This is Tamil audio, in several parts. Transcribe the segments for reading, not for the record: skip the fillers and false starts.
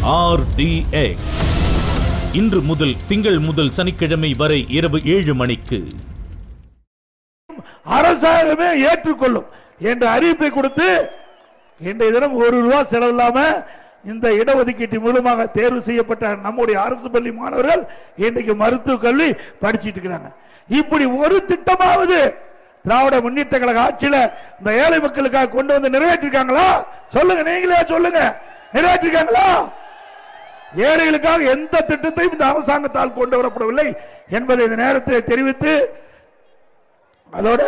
RDX இன்று முதல் திங்கள் முதல் சனிக்கிழமை வரை இரவு 7 மணிக்கு அரசாங்கமே ஏற்றுக்கொள்ளும் என்ற அறிவிப்பை கொடுத்து இன்றைய தினம் ₹1 செலவில்லாம இந்த இடஒதுக்கீட்டு மூலமாக தேர்வு செய்யப்பட்ட நம்முடைய அரசு பள்ளி மாணவர்கள் இன்றைக்கு மருத்துவ கல்வி படிச்சிட்டு இருக்கிறாங்க. இப்படி ஒரு திட்டமாவது திராவிட முன்னேற்ற கழக ஆட்சியில இந்த ஏழை மக்களுக்காக கொண்டு வந்து நிறைவேற்றிருக்காங்களா? சொல்லுங்க, நீங்களே சொல்லுங்க, நிறைவேற்றிருக்காங்களா? ஏழைகளுக்காக எந்த திட்டத்தையும் இந்த அரசாங்கத்தால் கொண்டு வரப்படவில்லை என்பதை இந்த நேரத்தில் தெரிவித்து, அதோட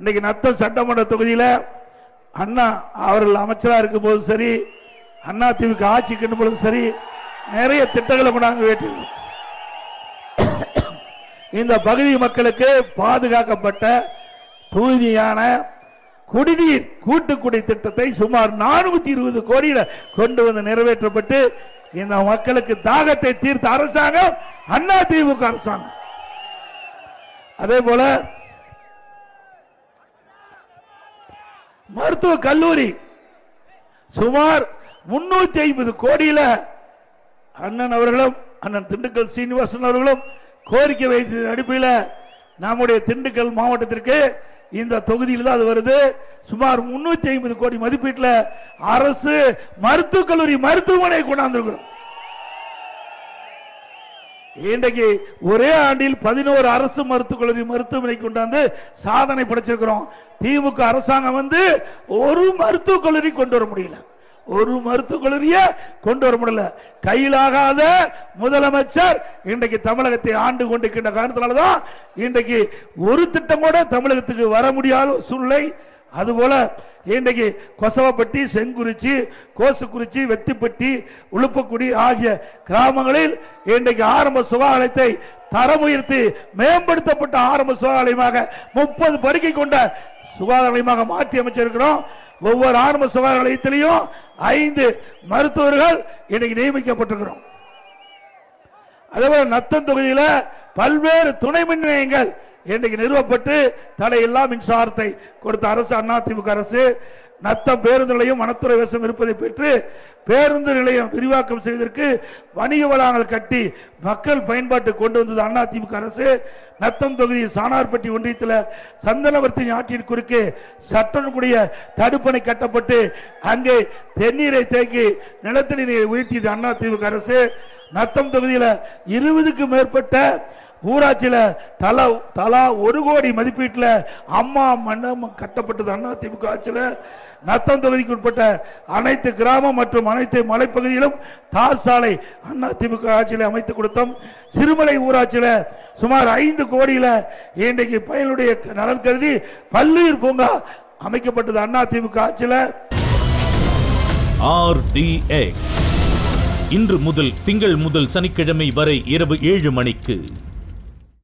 இன்னைக்கு நத்தம் சட்டமன்ற தொகுதியில் அண்ணா அவர்கள் அமைச்சராக இருக்கும் போது சரி, அண்ணா திமுக ஆட்சிக்கு பொழுது சரி, நிறைய திட்டங்களை கொண்டாந்து வேற்றிருக்கோம். இந்த பகுதி மக்களுக்கு பாதுகாக்கப்பட்ட தூய்மையான குடிநீர் கூட்டுக்குடி திட்டத்தை சுமார் 420 கோடியில கொண்டு வந்து நிறைவேற்றப்பட்டு இந்த மக்களுக்கு தாகத்தை தீர்த்த அரசாங்கம் அண்ணா திமுக அரசாங்கம். அதே போல மருத்துவ கல்லூரி சுமார் 350 கோடியில அண்ணன் அவர்களும் அண்ணன் திண்டுக்கல் சீனிவாசன் அவர்களும் கோரிக்கை வைத்த அடிப்படையில் நம்முடைய திண்டுக்கல் மாவட்டத்திற்கு இந்த தொகுதியில் தான் அது வருது. சுமார் 350 கோடி மதிப்பீட்டில் அரசு மருத்துவக் கல்லூரி மருத்துவமனை கொண்டாந்துருக்கிறோம். இன்றைக்கு ஒரே ஆண்டில் 11 அரசு மருத்துவக் கல்லூரி மருத்துவமனை கொண்டாந்து சாதனை படைச்சிருக்கிறோம். திமுக அரசாங்கம் வந்து ஒரு மருத்துவக் கல்லூரி கொண்டு வர முடியல, ஒரு மருத்துவக் கல்லூரிய கொண்டு வர முடியல. கையிலாகாத முதலமைச்சர் இன்றைக்கு தமிழகத்தை ஆண்டு கொண்டிருக்கின்ற காரணத்தினால்தான் இன்றைக்கு ஒரு திட்டம் கூட தமிழகத்துக்கு வர முடியாத சூழ்நிலை. அதுபோல இன்றைக்கு கொசவப்பட்டி, செங்குறிச்சி, கோசுக்குறிச்சி, வெத்திப்பட்டி, உளுப்பக்குடி ஆகிய கிராமங்களில் இன்றைக்கு ஆரம்ப சுகாதாரத்தை தரம் உயர்த்தி மேம்படுத்தப்பட்ட ஆரம்ப சுகாதாரமாக 30 படுக்கை கொண்ட சுகாதார நிலையமாக மாற்றி அமைச்சிருக்கிறோம். ஒவ்வொரு ஆரம்ப சுகாதார நிலையத்திலையும் 5 மருத்துவர்கள் இன்னைக்கு நியமிக்கப்பட்டிருக்கிறோம். அதேபோல நத்தம் தொகுதியில் பல்வேறு துணை மின் நிலையங்கள் இன்றைக்கு நிறுவப்பட்டு தடையில்லா மின்சாரத்தை கொடுத்த அரசு அண்ணா திமுக அரசு. நத்தம் பேருந்து நிலையம் வனத்துறை வசம் இருப்பதை பெற்று பேருந்து நிலையம் விரிவாக்கம் செய்வதற்கு வணிக வளாகங்கள் கட்டி மக்கள் பயன்பாட்டு கொண்டு வந்தது அண்ணா திமுக அரசு. நத்தம் தொகுதி சானார்பட்டி ஒன்றியத்தில் சந்தனவர்த்தி ஆற்றின் குறுக்கே சட்டனுடைய தடுப்பணை கட்டப்பட்டு அங்கே தென்னீரை தேக்கி நிலத்தடி நீரை உயர்த்தியது அண்ணா திமுக அரசு. நத்தம் தொகுதியில் 20க்கும் மேற்பட்ட ஊராட்சியில் தலா 1 கோடி மதிப்பீட்டில் அம்மா மண்டபம் கட்டப்பட்டது அண்ணா திமுக ஆட்சியில். நத்தம் தொகுதிக்கு உட்பட்ட அனைத்து கிராமம் மற்றும் அனைத்து மலைப்பகுதியிலும் தார் சாலை அண்ணா திமுக ஆட்சியில் அமைத்து கொடுத்தோம். சிறுமலை ஊராட்சியில் சுமார் 5 கோடியில் இன்றைக்கு பயனுடைய நலன் கருதி பல்லுயிர் பூங்கா அமைக்கப்பட்டது அண்ணா திமுக ஆட்சியில். RDX இன்று முதல் திங்கள் முதல் சனிக்கிழமை வரை இரவு 7 மணிக்கு